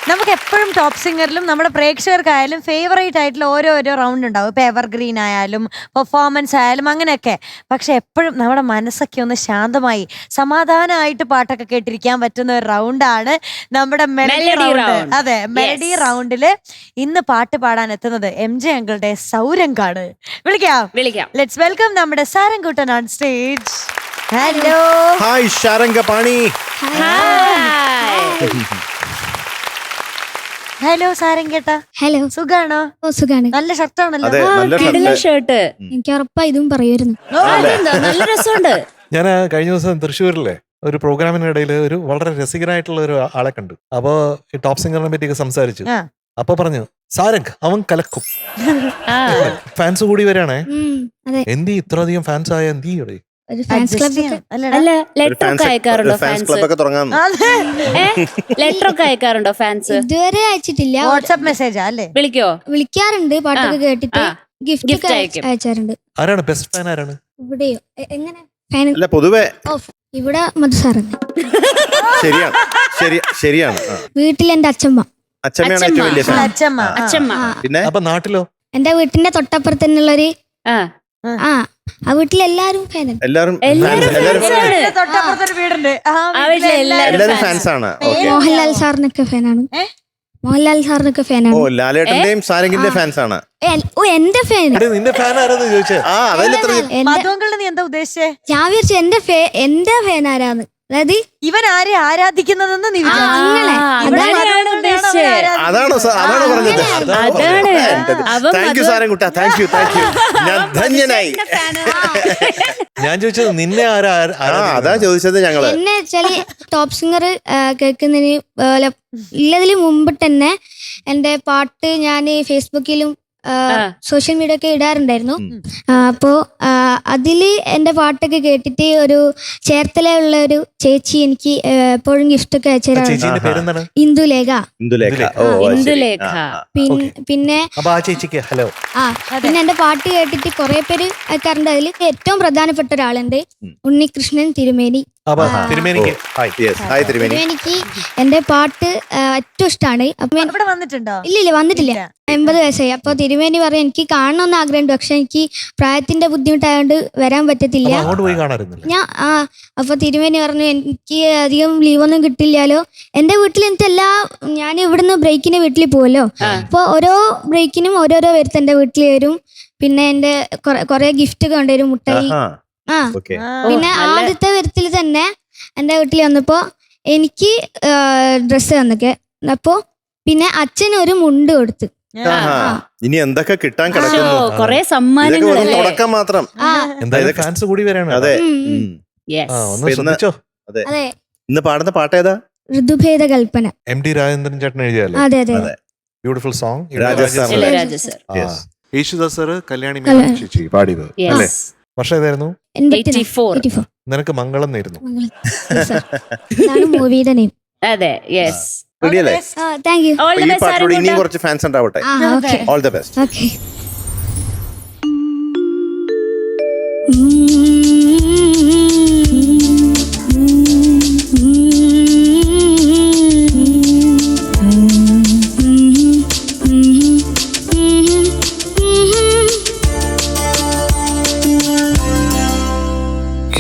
നമുക്ക് എപ്പോഴും ടോപ്പ് സിംഗറിലും നമ്മുടെ പ്രേക്ഷകർക്കായാലും ഫേവറേറ്റ് ആയിട്ടുള്ള ഓരോരോ റൗണ്ട് ഉണ്ടാവും. ഇപ്പൊ എവർഗ്രീൻ ആയാലും പെർഫോമൻസ് ആയാലും അങ്ങനെയൊക്കെ. പക്ഷെ എപ്പോഴും നമ്മുടെ മനസ്സൊക്കെ ഒന്ന് ശാന്തമായി സമാധാനമായിട്ട് പാട്ടൊക്കെ കേട്ടിരിക്കാൻ പറ്റുന്ന ഒരു റൗണ്ടാണ് നമ്മുടെ മെലഡി റൗണ്ട്. അതെ, മെലഡി റൗണ്ടില് ഇന്ന് പാട്ട് പാടാൻ എത്തുന്നത് MJ അങ്കിളുടെ സൗരംഗാണ്. വിളിക്കാം. ലെറ്റ്സ് വെൽക്കം നമ്മുടെ Sarangkuttan on stage. Hello. Hi Sharangapani. Hello സാരംഗേട്ടാ. ഹലോ, സുഖാണോ? ഓ സുഖാണ്. നല്ല ഷർട്ടാണല്ലോ. ഷർട്ട് എനിക്ക് ഉറപ്പാ ഇതും പറയുമായിരുന്നു. നല്ല രസമുണ്ട്. ഞാൻ കഴിഞ്ഞ ദിവസം തൃശ്ശൂരിലെ ഒരു പ്രോഗ്രാമിനിടയിൽ ഒരു വളരെ രസികനായിട്ടുള്ള ഒരു ആളെ കണ്ടു. അപ്പോ ഈ ടോപ്പ് സിംഗറിനെ പറ്റിയൊക്കെ സംസാരിച്ചു. അപ്പൊ പറഞ്ഞു സാരംഗ് അവൻ കലക്കും. ഫാൻസ് കൂടി വരാണേ. എന്തി ഇത്ര അധികം ഫാൻസ് ആയ എന്തി ഇവിടെ ഒരു ഫാൻസ് ക്ലബ് അല്ല ലെറ്റർ ഒക്കെ അയക്കാറുണ്ടോ ഫാൻസ്? ലെറ്റർ ഒക്കെ അയക്കാറുണ്ടോ ഫാൻസ്? ഇതുവരെ അയച്ചിട്ടില്ല. വാട്സ്ആപ്പ് മെസ്സേജാ അല്ലേ? വിളിക്കാറുണ്ട്, പാട്ടൊക്കെ കേട്ടിട്ട് ഗിഫ്റ്റ് ഒക്കെ അയച്ചാറുണ്ട്. ആരാണ് ബെസ്റ്റ് ഫാൻ? ആരാണ് ഇവിടെയോ? എങ്ങനെ ഫാൻ? പൊതുവെ ഇവിടെ മധുസാറൻ. ശരിയാണ്. വീട്ടിൽ എന്റെ അച്ഛമ്മ. അച്ഛമ്മയാണ് ഏറ്റവും വലിയ ഫാൻ. അച്ഛമ്മ. പിന്നെ അപ്പൊ നാട്ടിലോ? എന്റെ വീട്ടിന്റെ തൊട്ടപ്പുറത്ത് തന്നെയുള്ളൊരു ആ വീട്ടിലെല്ലാരും ഫാനാണ്. എല്ലാരും വീടുണ്ട്. എല്ലാരും ഫാൻസ് ആണ്. മോഹൻലാൽ സാറിനൊക്കെ ഫാനാണ്. ഓ ലാലേട്ടന്റെയും സാരംഗിന്റെ ഫാൻസ് ആണ്. ഓ എന്റെ ഫാൻ. നിന്റെ ഫാൻ ആരെന്ന് ചോദിച്ചേ? മധുവങ്കളുടെ നീ എന്താ ഉദ്ദേശിച്ചേ? ഞാൻ വിചാരിച്ചു എന്റെ ഫാൻ ആരാന്ന്. അതായത് ഇവൻ ആരെ ആരാധിക്കുന്നതെന്ന് നീ അതാണോ പറഞ്ഞത്? താങ്ക് യു സാരംകുട്ട, താങ്ക് യു. ഞാൻ ധന്യനായി. ഞാൻ ചോദിച്ചത് നിന്നെ അതാ ചോദിച്ചത്. ഞങ്ങള് എന്നെ വെച്ചാല് ടോപ്പ് സിംഗർ കേൾക്കുന്നതിന് ഇല്ലതിന് മുമ്പ് തന്നെ എന്റെ പാട്ട് ഞാൻ ഫേസ്ബുക്കിലും സോഷ്യൽ മീഡിയ ഒക്കെ ഇടാറുണ്ടായിരുന്നു. അപ്പോ അതില് എന്റെ പാട്ടൊക്കെ കേട്ടിട്ട് ഒരു ചേർത്തലയുള്ള ഒരു ചേച്ചി എനിക്ക് എപ്പോഴും ഗിഫ്റ്റ് ഒക്കെ അയച്ചു. ഇന്ദുലേഖ. പിന്നെ എന്റെ പാട്ട് കേട്ടിട്ട് കുറെ പേര് അയക്കാറുണ്ട്. അതിൽ ഏറ്റവും പ്രധാനപ്പെട്ട ഒരാളുണ്ട്, ഉണ്ണികൃഷ്ണൻ തിരുമേനി. തിരുമേനിക്ക് എന്റെ പാട്ട് ഏറ്റവും ഇഷ്ടമാണ്. ഇല്ല വന്നിട്ടില്ല, 80 വയസ്സായി. അപ്പൊ തിരുമേനി പറയാം എനിക്ക് കാണണമെന്ന് ആഗ്രഹമുണ്ട്, പക്ഷെ എനിക്ക് പ്രായത്തിന്റെ ബുദ്ധിമുട്ടായതുകൊണ്ട് വരാൻ പറ്റത്തില്ല. അപ്പൊ തിരുമേനി പറഞ്ഞു എനിക്ക് അധികം ലീവൊന്നും കിട്ടില്ലല്ലോ. എന്റെ വീട്ടിൽ ഞാൻ ഇവിടുന്ന് ബ്രേക്കിന് വീട്ടിൽ പോവല്ലോ. അപ്പൊ ഓരോ ബ്രേക്കിനും ഓരോരോ പേരുത്ത് എന്റെ വീട്ടിൽ വരും. പിന്നെ എന്റെ കൊറേ ഗിഫ്റ്റ് കൊണ്ടുവരും, മുട്ടായി. പിന്നെ ആദ്യത്തെ വരത്തിൽ തന്നെ എന്റെ വീട്ടിൽ വന്നപ്പോ എനിക്ക് ഡ്രസ്സ് തന്നൊക്കെ. അപ്പൊ പിന്നെ അച്ഛന് ഒരു മുണ്ട് കൊടുത്ത്. ഇനി എന്തൊക്കെ കിട്ടാൻ കിടക്കുന്നു. കൊറേ സമ്മാനങ്ങൾ തുടക്കം മാത്രം. ഫാൻസ് കൂടി വരാണ്. അതെ. അതെ. ഇന്ന് പാടുന്ന പാട്ട് ഏതാ? ഋതുഭേദ കൽപ്പന. MD രാജേന്ദ്രൻ ചേട്ടൻ എഴുതിയല്ലേ? അതെ. Beautiful song. Yesudas sir Kalyani ചേച്ചി പാടിയത് അല്ലേ? വർഷം ഏതായിരുന്നു? 84. നിനക്ക് മംഗളം നേരുന്നു. മൂവിയുടെ നെയിം. അതെ. റെഡിയല്ലേ? Thank you. ഈ പാട്ടിലൂടെ ഇനിയും കുറച്ച് ഫാൻസ് ഉണ്ടാവട്ടെ. All the best. ഓക്കെ.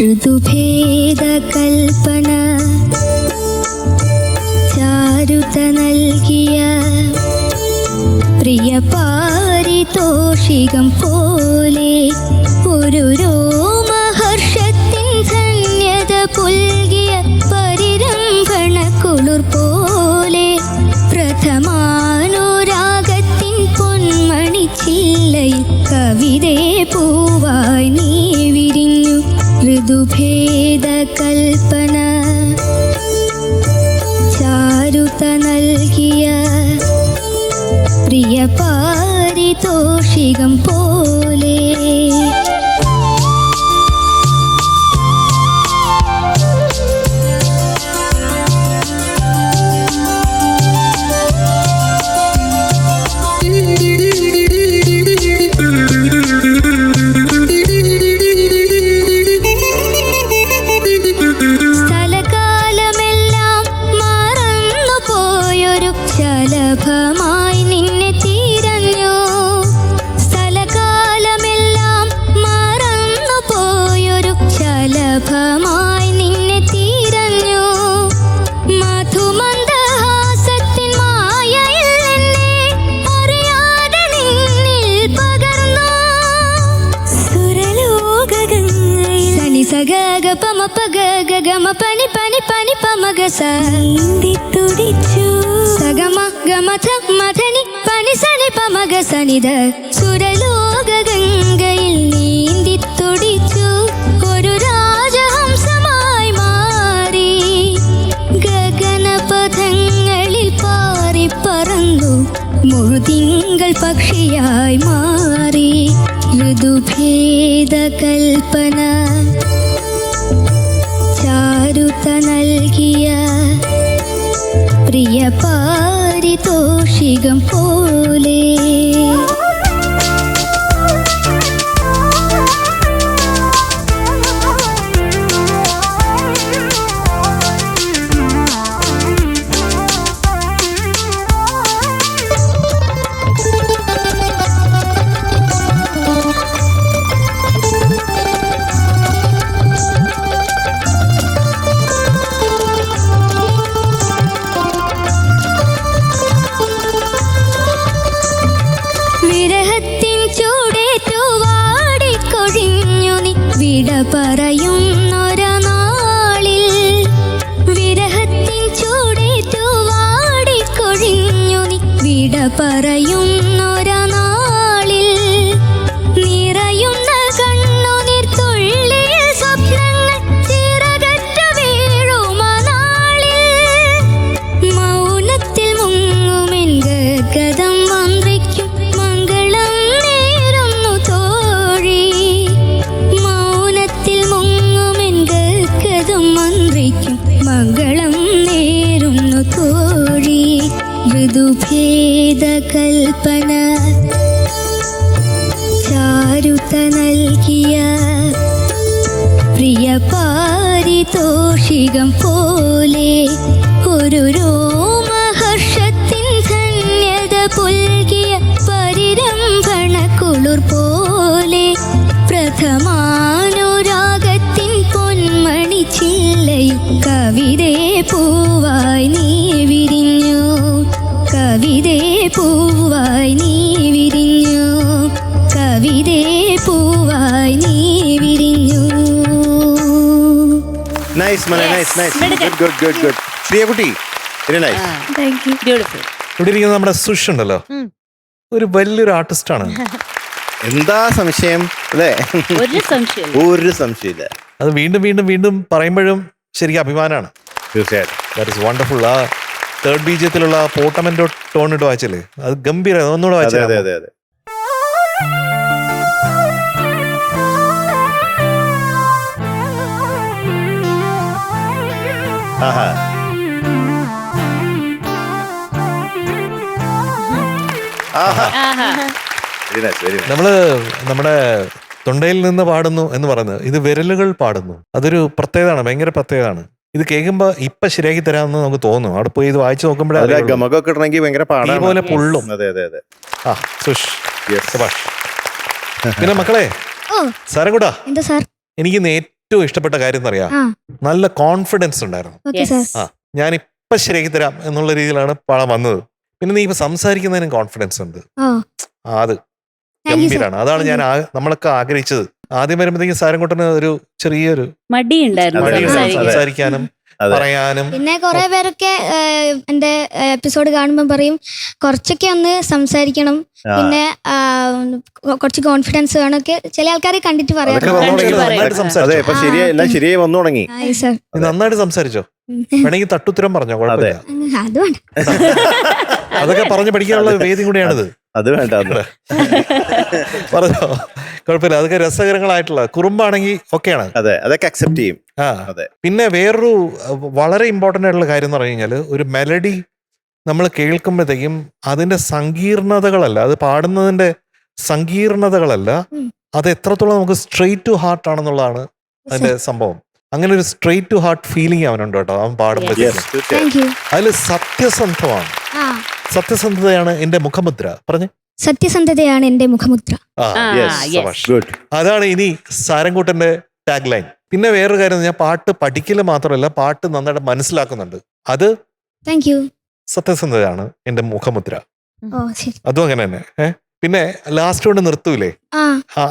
ഋതുഭേദ കൽപ്പന ചാരുത നൽകിയ പ്രിയ പാരിതോഷികം പോലെ ഒരു രോമഹർഷത്തിൻ ധന്യത പുൽകിയ പരിരംഭണ കുളിർ പോലെ പ്രഥമാനുരാഗത്തിൻ പൊന്മണിച്ചില്ലയിൽ കവിതേ പൂവായി നീ വിരിഞ്ഞു. ഋതുഭേദ കൽപ്പന ചാരുത നൽകിയ പ്രിയ പാരിതോഷികം പോലെ. സ്ഥലകാലമെല്ലാം മറന്നു പോയൊരു ശലഭമായി നിന്നെ തിരഞ്ഞു, സ്ഥലകാലമെല്ലാം മറന്നു പോയൊരു ശലഭമായി നിന്നെ തിരഞ്ഞു. മധുമന്ദഹാസത്തിൻ മായയിൽ എന്നെ അറിയാതെ നിന്നിൽ പകർന്നു. സുരലോകഗംഗയിൽ സനി സഗഗ പമ പഗ ഗമ പനി പനി പനി പമഗ സീന്തി തുടിച്ചു. സഗമ ഗമ ധ മധനി പനി സനി പമഗ സനിധ. സുരലോകഗംഗയിൽ നീന്തി തുടിച്ചു, ഒരു രാജഹംസമായി മാറി. ഗഗനപഥങ്ങളിൽ പാറി പറന്നു, മുഴുതിങ്കൾ പക്ഷിയായി മാറി. ഋതുഭേദ കൽപ്പന ചാരുത നൽകിയ പ്രിയ പാരിതോഷികം പോലെ. വിരഹത്തിൻ ചൂടേറ്റു വാടിക്കൊഴിഞ്ഞു നീ വിട പറയുന്നൊരനാളിൽ. വിരഹത്തിൻ ചൂടേറ്റു വാടിക്കൊഴിഞ്ഞു നീ വിട പറയുന്നൊരനാളിൽ. നിറയുന്ന കണ്ണുനീർ തുള്ളിയിൽ സ്വപ്നങ്ങൾ ചിറകറ്റ വീഴുമനാളിൽ. മൗനത്തിൽ മുങ്ങുമെൻ ഗഗനം മന്ത്രിക്കും മംഗളം നേരുന്നു തോഴി. മൗനത്തിൽ മുങ്ങുമെൻ ഗഗനം മന്ത്രിക്കും മംഗളം നേരുന്നു തോഴി. ഋതുഭേദ കൽപ്പന ചാരുത നൽകിയ പ്രിയ പാരിതോഷികം പോലെ. ഒരു രോമഹർഷത്തിൻ ധന്യത പുൽകിയ പരിരംഭണ കുളിർ പോലെ. പ്രഥമാനുരാഗത്തിൻ പൊന്മണി ചില്ലയിൽ കവിതേ പൂവായി നീ വിരിഞ്ഞു. കവിതേ പൂവായി നീ വിരിഞ്ഞു. കവിതേ പൂവായി നീ വിരിഞ്ഞു. നൈസ് മനെ, nice nice, good good good good. Sriyakutty, very nice. Beautiful. ഇവിടെ ഇരിക്കുന്ന നമ്മുടെ സുഷ് ഉണ്ടല്ലോ, ഒരു വലിയൊരു ആർട്ടിസ്റ്റാണ്. എന്താ സംശയം അല്ലേ? ഒരു സംശയം ഒരു സംശയമില്ല. അത് വീണ്ടും വീണ്ടും വീണ്ടും പറയുമ്പോഴും ശരിക്കും അഭിമാനമാണ്. തീർച്ചയായിട്ടും. That is wonderful. ആ തേർഡ് ബീജത്തിലുള്ള പോട്ടമെന്റോ ടോൺ ഇട്ട് വായിച്ചില്ലേ, അത് ഗംഭീര. ഒന്നുകൂടെ അതെ വായിച്ചേ. അതെ അതെ അതെ. ആഹാ. ആഹാ. Very nice, very nice. നമ്മള് നമ്മുടെ തൊണ്ടയിൽ നിന്ന് പാടുന്നു എന്ന് പറയുന്നത്, ഇത് വിരലുകൾ പാടുന്നു. അതൊരു പ്രത്യേകതയാണ്, ഭയങ്കര പ്രത്യേകതയാണ്. ഇത് കേൾക്കുമ്പോ ഇപ്പൊ ശരിയാക്കി തരാമെന്ന് നമുക്ക് തോന്നും. അവിടെ പോയി ഇത് വായിച്ചു നോക്കുമ്പോഴേ ഗമകൊക്കെ ഇടണമെങ്കിൽ ഭയങ്കര പാടാണ്. പോലെ പൊള്ളും. അതെ അതെ അതെ. ആ സുഷ്, Yes. ശബാഷ്. പിന്നെ മക്കളെ, ഓ സാരംകൂടാ, എന്താ സാർ? എനിക്ക് ഇന്ന് ഏറ്റവും ഇഷ്ടപ്പെട്ട കാര്യം എന്നറിയാം, ആ നല്ല കോൺഫിഡൻസ് ഉണ്ടായിരുന്നു. Okay sir. ആ, ഞാൻ ഇപ്പൊ ശരിയാക്കി തരാം എന്നുള്ള രീതിയിലാണ് പാടാൻ വന്നത്. പിന്നെ നീ ഇപ്പൊ സംസാരിക്കുന്നതിനും കോൺഫിഡൻസ് ഉണ്ട്. ഓ അത് താങ്ക് യു സാർ. ഗംഭീരാണ്. അതാണ് ഞാൻ നമ്മളൊക്കെ ആഗ്രഹിച്ചത്. ആദ്യം വരുമ്പോഴത്തേക്കും സാരംകുട്ടന് ഒരു ചെറിയൊരു മടിയുണ്ടായിരുന്നു മടിയുണ്ട്. സംസാരിക്കാൻ. സംസാരിക്കാനും അതെ. പറയാനും. പിന്നെ കുറെ പേരൊക്കെ എന്റെ എപ്പിസോഡ് കാണുമ്പോൾ പറയും കുറച്ചൊക്കെ ഒന്ന് സംസാരിക്കണം, പിന്നെ കുറച്ച് കോൺഫിഡൻസ് വേണമൊക്കെ ചില ആൾക്കാർ കണ്ടിട്ട് അതൊക്കെ പറയാറുണ്ട്. വന്നു തുടങ്ങി. നന്നായിട്ട് അതെ, സംസാരിച്ചു. ഇപ്പൊ ശരിയായി, എല്ലാം ശരിയായി വന്നു തുടങ്ങി. ആയി സാർ. നീ നന്നായിട്ട് സംസാരിച്ചോ. വേണമെങ്കിൽ തട്ടുത്തരം പറഞ്ഞോ, കുഴപ്പമില്ല. അത് വേണ്ട. അതൊക്കെ പറഞ്ഞു പഠിക്കാനുള്ള വേദി കൂടിയാണിത്. അത് വേണ്ട, അത് പറഞ്ഞോ, കുഴപ്പമില്ല. അതൊക്കെ രസകരങ്ങളായിട്ടുള്ള കുറുമ്പാണെങ്കിൽ ഒക്കെയാണ്. അതെ, അതൊക്കെ അക്സെപ്റ്റ് ചെയ്യും. ആ അതെ. പിന്നെ വേറൊരു വളരെ ഇമ്പോർട്ടൻ്റ് ആയിട്ടുള്ള കാര്യം എന്ന് പറഞ്ഞു കഴിഞ്ഞാൽ, ഒരു മെലഡി നമ്മൾ കേൾക്കുമ്പോഴത്തേക്കും അതിന്റെ സങ്കീർണതകളല്ല, അത് പാടുന്നതിന്റെ സങ്കീർണതകളല്ല, അത് എത്രത്തോളം നമുക്ക് സ്ട്രെയിറ്റ് ടു ഹാർട്ട് ആണെന്നുള്ളതാണ് അതിന്റെ സംഭവം. അങ്ങനെ ഒരു സ്ട്രെയിറ്റ് ടു ഹാർട്ട് ഫീലിംഗ് അവനുണ്ട് കേട്ടോ, അവൻ പാടുമ്പോഴത്തേക്കും. Yes, തീർച്ചയായും. Thank you. അതിൽ സത്യസന്ധമാണ്. ആ സത്യസന്ധതയാണ് എന്റെ മുഖമുദ്ര. പറഞ്ഞേ. സത്യസന്ധതയാണ് എന്റെ മുഖമുദ്ര. ആ, Yes, yes. good. അതാണ് ഇനി സാരംകൂട്ടന്റെ ടാഗ് ലൈൻ. പിന്നെ വേറൊരു കാര്യം, ഞാൻ പാട്ട് പഠിക്കല് മാത്രമല്ല, പാട്ട് നന്നായിട്ട് മനസ്സിലാക്കുന്നുണ്ട്. അത് താങ്ക് യു. സത്യസന്ധതയാണ് എന്റെ മുഖമുദ്ര. ഓ ശരി. അതും അങ്ങനെ തന്നെ. പിന്നെ ലാസ്റ്റ് കൊണ്ട് നിർത്തൂലേ, ആ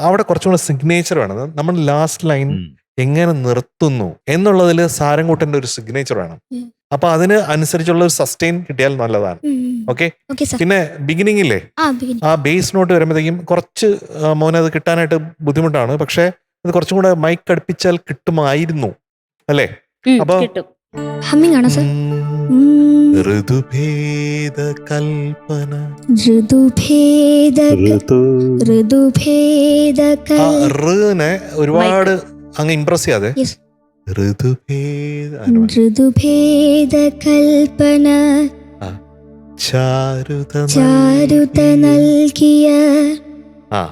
അവിടെ കുറച്ചും കൂടെ സിഗ്നേച്ചർ വേണം. നമ്മൾ ലാസ്റ്റ് ലൈൻ ഉം. എങ്ങനെ നിർത്തുന്നു എന്നുള്ളതിൽ സാരംകൂട്ടന്റെ ഒരു സിഗ്നേച്ചർ വേണം. ഉം. അപ്പൊ അതിന് അനുസരിച്ചുള്ള ഒരു സസ്റ്റെയിൻ കിട്ടിയാൽ നല്ലതാണ്. ഓക്കെ. Okay sir. പിന്നെ ബിഗിനിങ്ങില്ലേ, ആ ബിഗിനി. ആ ബേസ് നോട്ട് വരുമ്പോഴത്തേക്കും കുറച്ച് മോനെ അത് കിട്ടാനായിട്ട് ബുദ്ധിമുട്ടാണ്. പക്ഷെ അത് കുറച്ചും കൂടെ മൈക്ക് അടുപ്പിച്ചാൽ കിട്ടുമായിരുന്നു അല്ലേ? അപ്പൊ കിട്ടും. ഹമ്മിങ് ആണോ സർ? ഋതുഭേദ കൽപ്പന. ഋതുഭേദ ഋതുഭേദ ആ ഋനെ ഒരുപാട് അങ്ങ് ഇംപ്രസ് ചെയ്യാതെ Yes. ഋതുഭേദ ഋതുഭേദ കൽപ്പന ചാരുത ചാരുത നൽകിയ ആ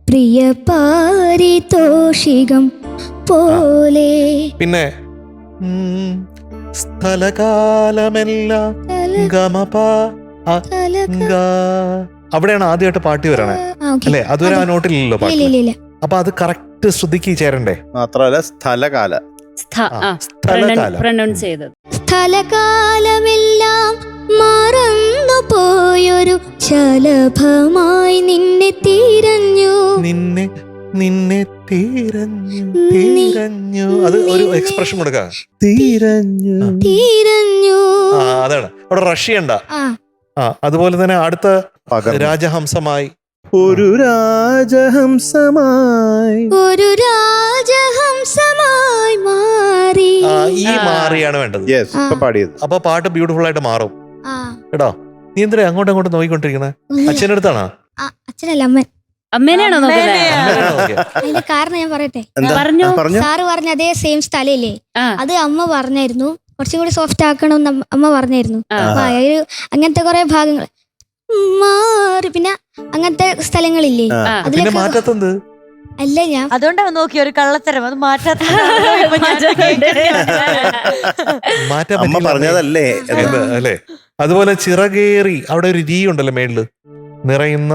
പ്രിയ പാരിതോഷികം പോലെ. പിന്നെ സ്ഥലകാലമെല്ലാം ഗമപ ആ, ഗ. അവിടെയാണ് ആദ്യമായിട്ട് പാട്ടി വരണേ അല്ലെ? അതുവരെ ആ നോട്ടിലില്ലല്ലോ പാട്ട്. ഇല്ല അപ്പൊ അത് കറക്റ്റ് ശ്രുതിക്ക് ചേരണ്ടേ? മാത്രമല്ല സ്ഥലകാല സ്ഥലകാലം. പ്രൊനൗൺസ് ചെയ്തത്. സ്ഥലകാലമെല്ലാം മറന്നു പോയൊരു ശലഭമായി നിന്നെ തിരഞ്ഞു. നിന്നെ നിന്നെ തീരഞ്ഞു. അത് ഒരു എക്സ്പ്രഷൻ കൊടുക്ക. തീരഞ്ഞു. തിരഞ്ഞു. ആ അതാണ് അവിടെ റഷ്യണ്ട. ആ ആ അതുപോലെ തന്നെ അടുത്ത പകർന്നു. രാജഹംസമായി. ഒരു രാജഹംസമായി. ഒരു രാജഹംസമായി മാറി. ആ ഈ മാറിയാണ് വേണ്ടത്. Yes, ഇപ്പൊ പാടിയത്. അപ്പൊ പാട്ട് ബ്യൂട്ടിഫുൾ ആയിട്ട് മാറും ആ കേട്ടോ. നീ എന്തിനാ അങ്ങോട്ടും അങ്ങോട്ടും നോക്കിക്കൊണ്ടിരിക്കണേ? അച്ഛൻ്റെ അടുത്താണോ? അച്ഛനല്ല അമ്മൻ. അമ്മേനെയാണോ നോക്കുന്നത്? അതിന്റെ കാരണം ഞാൻ പറയട്ടെ. എന്താ? പറഞ്ഞോ. പറഞ്ഞോ. സാറ് പറഞ്ഞ അതേ സെയിം സ്ഥലമില്ലേ, ആ. അത് അമ്മ പറഞ്ഞായിരുന്നു. കുറച്ചും കൂടി സോഫ്റ്റ് ആക്കണമെന്ന് അമ്മ പറഞ്ഞായിരുന്നു. ആ. അപ്പൊ ഒരു അങ്ങനത്തെ കുറെ ഭാഗങ്ങൾ മാറി. പിന്നെ അങ്ങനത്തെ സ്ഥലങ്ങളില്ലേ, ആ. പിന്നെ അതിലൊക്കെ മാറ്റാത്തത് അല്ല ഞാൻ അതുകൊണ്ടാണ് നോക്കി ഒരു കള്ളത്തരം അത് മാറ്റാത്ത മാറ്റാൻ അമ്മ പറ്റില്ല. പറഞ്ഞതല്ലേ എന്ത് അല്ലേ? അതുപോലെ ചിറകേറി അവിടെ ഒരു രീ ഉണ്ടല്ലോ മേളില്, നിറയുന്ന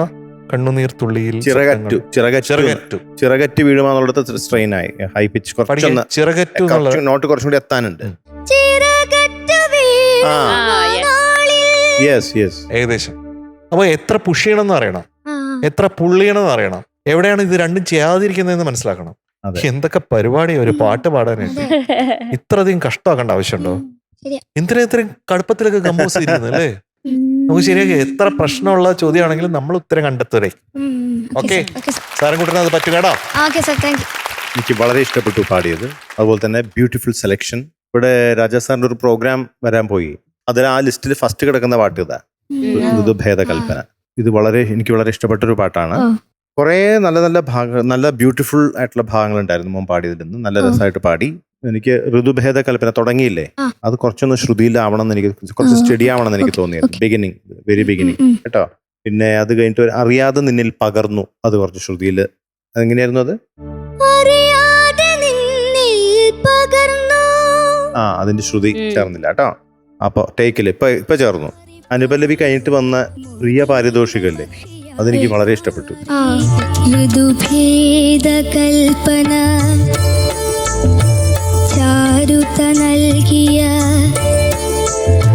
കണ്ണുനീർ തുള്ളിയിൽ ചിറകറ്റു ചിറകറ്റു ചിറകറ്റ് വീഴുമാന്നുള്ളത് സ്ട്രെയിൻ ആയി. ഹൈ പിച്ച് കുറച്ചൊന്ന് ചിറകറ്റു എന്നുള്ള നോട്ട് കുറച്ചും കൂടി എത്താനുണ്ട്. ചിറകറ്റു ആ യെസ് യെസ്. ഏകദേശം. അപ്പൊ എത്ര പുഷ് ചെയ്യണമെന്ന് അറിയണം, ആ, എത്ര പുള്ളിയണമെന്ന് അറിയണം, എവിടെയാണ് ഇത് രണ്ടും ചെയ്യാതിരിക്കുന്നതെന്ന് മനസ്സിലാക്കണം. അതെ. എന്തൊക്കെ പരിപാടി ഒരു പാട്ട് പാടാനായിട്ട് ഇത്രയധികം കഷ്ടമാക്കേണ്ട ആവശ്യമുണ്ടോ? ശരിയാ. എന്തിനാ ഇത്രയും കടുപ്പത്തിലൊക്കെ കമ്പോസ് ചെയ്തിരുന്നത് അല്ലേ? നമുക്ക് ശരിയാക്കി എത്ര പ്രശ്നമുള്ള ചോദ്യമാണെങ്കിലും നമ്മൾ ഉത്തരം കണ്ടെത്തരേ. ഓക്കെ സാരംകുട്ടന് അത് പറ്റും കേട്ടോ. Okay sir, thank you. എനിക്ക് വളരെ ഇഷ്ടപ്പെട്ടു പാടിയത്. അതുപോലെ തന്നെ ബ്യൂട്ടിഫുൾ സെലക്ഷൻ. ഇവിടെ രാജാ സാറിന്റെ ഒരു പ്രോഗ്രാം വരാൻ പോയി. അതിൽ ആ ലിസ്റ്റിൽ ഫസ്റ്റ് കിടക്കുന്ന പാട്ട് ഇതാ, ഋതുഭേദ കൽപ്പന. ഇത് എനിക്ക് വളരെ ഇഷ്ടപ്പെട്ട ഒരു പാട്ടാണ്. കുറെ നല്ല നല്ല നല്ല ബ്യൂട്ടിഫുൾ ആയിട്ടുള്ള ഭാഗങ്ങൾ ഉണ്ടായിരുന്നു മോൻ പാടിയതിൽ നിന്ന്. നല്ല രസമായിട്ട് പാടി. എനിക്ക് ഋതുഭേദ കൽപ്പന തുടങ്ങിയില്ലേ, അത് കുറച്ചൊന്ന് ശ്രുതിയിലാവണം എന്ന് എനിക്ക്, കുറച്ച് സ്റ്റഡി ആവണം എന്ന് എനിക്ക് തോന്നിയത്. ബിഗിനിങ്, വെരി ബിഗിനിങ് കേട്ടോ. പിന്നെ അത് കഴിഞ്ഞിട്ട് അറിയാതെ നിന്നിൽ പകർന്നു, അത് കുറച്ച് ശ്രുതിയിൽ. അതെങ്ങനെയായിരുന്നു അത്? ആ അതിന്റെ ശ്രുതി ചേർന്നില്ല കേട്ടോ. അപ്പൊ ടേക്കില് ഇപ്പൊ ചേർന്നു. അനുപല്ലവി കഴിഞ്ഞിട്ട് വന്ന പ്രിയ പാരിതോഷികല്ലേ, അതെനിക്ക് വളരെ ഇഷ്ടപ്പെട്ടു. ഋതുഭേദ കൽപ്പന ചാരുത നൽകിയ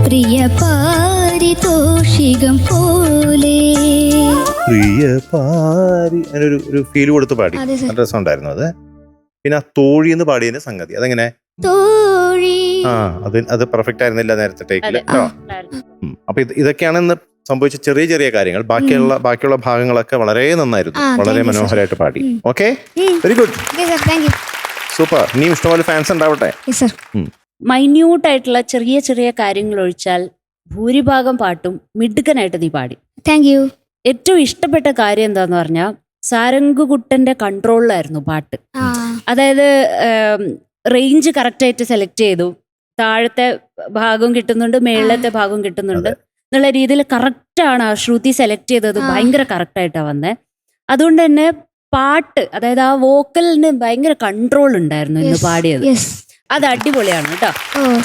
പ്രിയ പാരിതോഷികം പോലെ. പ്രിയ പാരി ഒരു ഫീൽ കൊടുത്ത് പാടി. അതെ സർ. നല്ല രസം ഉണ്ടായിരുന്നു അത്. പിന്നെ ആ തോഴി എന്ന് പാടിയതിന്റെ സംഗതി അതെങ്ങനെ? തോഴി. ആ അത് പെർഫെക്റ്റ് ആയിരുന്നില്ല നേരത്തെ ടേക്കില് അതെ. കേട്ടോ. അപ്പൊ ഇതൊക്കെയാണ് ഇന്ന് സംഭവിച്ച ചെറിയ ചെറിയ കാര്യങ്ങൾ. ബാക്കിയുള്ള ഭാഗങ്ങളൊക്കെ വളരെ നന്നായിരുന്നു, വളരെ thank you, sir. മനോഹരമായിട്ട് പാടി. Okay, very good, okay sir, thank you. Super. ഇനിയും ഇഷ്ടംപോലെ ഫാൻസ് ഉണ്ടാവട്ടെ. Yes sir. മൈന്യൂട്ട് ആയിട്ടുള്ള ചെറിയ ചെറിയ കാര്യങ്ങൾ ഒഴിച്ചാൽ ഭൂരിഭാഗം പാട്ടും മിടുക്കനായിട്ട് നീ പാടി. Thank you. ഏറ്റവും ഇഷ്ടപ്പെട്ട കാര്യം എന്താന്ന് പറഞ്ഞാൽ സാരംഗുകുട്ടന്റെ കൺട്രോളിലായിരുന്നു പാട്ട്. അതായത് റേഞ്ച് കറക്റ്റായിട്ട് സെലക്ട് ചെയ്തു. താഴത്തെ ഭാഗം കിട്ടുന്നുണ്ട്, മേളത്തെ ഭാഗം കിട്ടുന്നുണ്ട് എന്നുള്ള രീതിയിൽ കറക്റ്റാണ് ആ ശ്രുതി സെലക്ട് ചെയ്തത്. ഭയങ്കര കറക്റ്റായിട്ടാണ് വന്നത്. അതുകൊണ്ട് തന്നെ പാട്ട്, അതായത് ആ വോക്കലിന് ഭയങ്കര കൺട്രോൾ ഉണ്ടായിരുന്നു ഇന്ന് പാടിയത്. അത് അടിപൊളിയാണ് കേട്ടോ.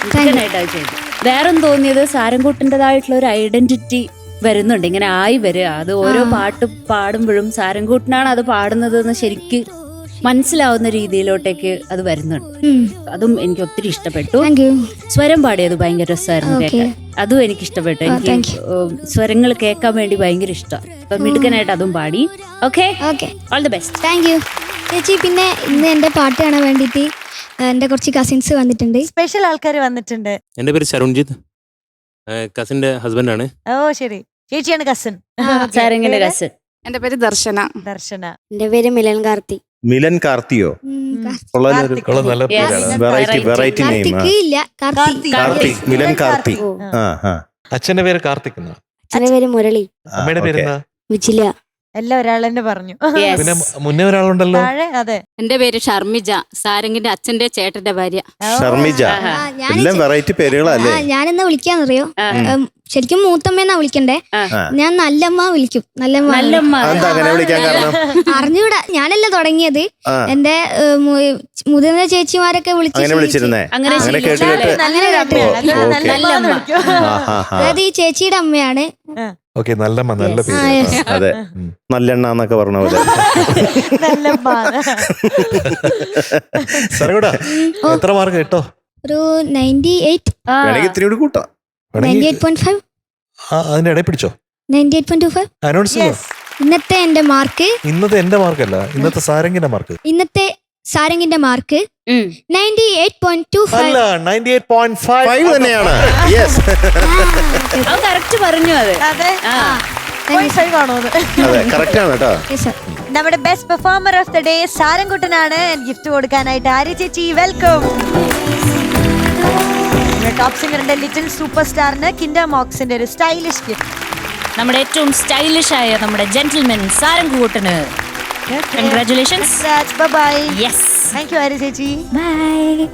മിടുക്കനായിട്ട് അത് ചെയ്തു. വേറെ തോന്നിയത് സാരംകുട്ടൻ്റെതായിട്ടുള്ള ഒരു ഐഡന്റിറ്റി വരുന്നുണ്ട്, ഇങ്ങനെ ആയി വരിക. അത് ഓരോ പാട്ട് പാടുമ്പോഴും സാരംകൂട്ടനാണ് അത് പാടുന്നത് എന്ന് ശരിക്ക് മനസ്സിലാവുന്ന രീതിയിലോട്ടേക്ക് അത് വരുന്നുണ്ട്. അതും എനിക്ക് ഒത്തിരി ഇഷ്ടപ്പെട്ടു. സ്വരം പാടിയത് ഭയങ്കര രസമായിരുന്നു കേൾക്കാൻ, അതും എനിക്ക് ഇഷ്ടപ്പെട്ടു. എനിക്ക് സ്വരങ്ങൾ കേൾക്കാൻ വേണ്ടി ഭയങ്കര ഇഷ്ടമാണ്. അപ്പൊ മിടുക്കനായിട്ട് അതും പാടി. Okay, all the best. Thank you ചേച്ചി. പിന്നെ ഇന്ന് എന്റെ പാട്ട് കാണാൻ വേണ്ടിയിട്ട് എന്റെ കുറച്ച് കസിൻസ് വന്നിട്ടുണ്ട്. സ്പെഷ്യൽ ആൾക്കാർ വന്നിട്ടുണ്ട്. എന്റെ പേര് ശരൺജിത്ത്, കസിന്റെ ഹസ്ബൻഡ് ആണ്. ഓ ശരി, ചേച്ചിയാണ് കസിൻ. സാരംഗിന്റെ കസിൻ. എന്റെ പേര് ദർശന. എന്റെ പേര് മിലൻ കാർത്തി. മിലൻ കാർത്തിയോ? കൊള്ളാം, നല്ല പേരാണ്. Variety name. കാർത്തിക്, മിലൻ കാർത്തി. അച്ഛന്റെ പേര് കാർത്തിക് എന്നാ. അച്ഛന്റെ പേര് മുരളി. അമ്മയുടെ പേരെന്താ? വിജില. എല്ലാം ഒരാൾ തന്നെ പറഞ്ഞു. പിന്നെ മുന്നേ ഒരാളുണ്ടല്ലോ. അതെ, എന്റെ പേര് ഷർമിജ, സാരംഗിന്റെ അച്ഛന്റെ ചേട്ടന്റെ ഭാര്യ. ഷർമിജ. എല്ലാം വെറൈറ്റി പേരുകളല്ലേ? ഞാനെന്നാ വിളിക്കാന്നറിയോ? ശരിക്കും മൂത്തമ്മേന്നാ വിളിക്കണ്ടേ, ഞാൻ നല്ലമ്മ വിളിക്കും. നല്ലമ്മ അങ്ങനെ വിളിക്കാൻ കാരണം അറിഞ്ഞൂടാ, ഞാനല്ല തുടങ്ങിയത്. എന്റെ മുതിർന്ന ചേച്ചിമാരൊക്കെ വിളിച്ചിരുന്നേ. അങ്ങനെ കേട്ട് അതായത് ഈ ചേച്ചിയുടെ അമ്മയാണ്. ഓക്കെ, നല്ലമ്മ, നല്ല പേര്. അതെ, നല്ലെണ്ണ എന്നൊക്കെ പറഞ്ഞ പോലെ. സാരംകൂട്ടാ, എത്ര മാർക്ക് കിട്ടോ? ഒരു 98. വേണമെങ്കിൽ ഇത്തിരി കൂടി കൂട്ടാം. 98.5. അതിന്റെ ഇടയിൽ പിടിച്ചോ. 98.25. അനൗൺസ് ചെയ്യോ? ഇന്നത്തെ എന്റെ മാർക്ക്, ഇന്നത്തെ എന്റെ മാർക്കല്ല, ഇന്നത്തെ സാരംഗിന്റെ മാർക്ക്. ഇന്നത്തെ സാരംഗിന്റെ മാർക്ക് 98.25. അല്ല, 98.5 തന്നെയാണ്. യെസ്, കറക്റ്റ് പറഞ്ഞു. അത് അതെ, ആണോ? അതെ, കറക്റ്റ് ആണ് കേട്ടോ. നമ്മുടെ best performer of the day സാരംകുട്ടനാണ്. ഗിഫ്റ്റ് കൊടുക്കാനായിട്ട് ആര്യ ചേച്ചി, വെൽക്കം. ടോപ്പ് സിംഗറിന്റെ ലിറ്റിൽ സൂപ്പർ സ്റ്റാറിന് കിൻഡർ മോക്സിന്റെ ഒരു സ്റ്റൈലിഷ് ഗിഫ്റ്റ്. നമ്മുടെ ഏറ്റവും സ്റ്റൈലിഷ് ആയ നമ്മുടെ ജെന്റിൽമെൻ സാരംകൂട്ടന് congratulations. Bye bye. Yes, thank you Arya ചേച്ചി. ബൈ.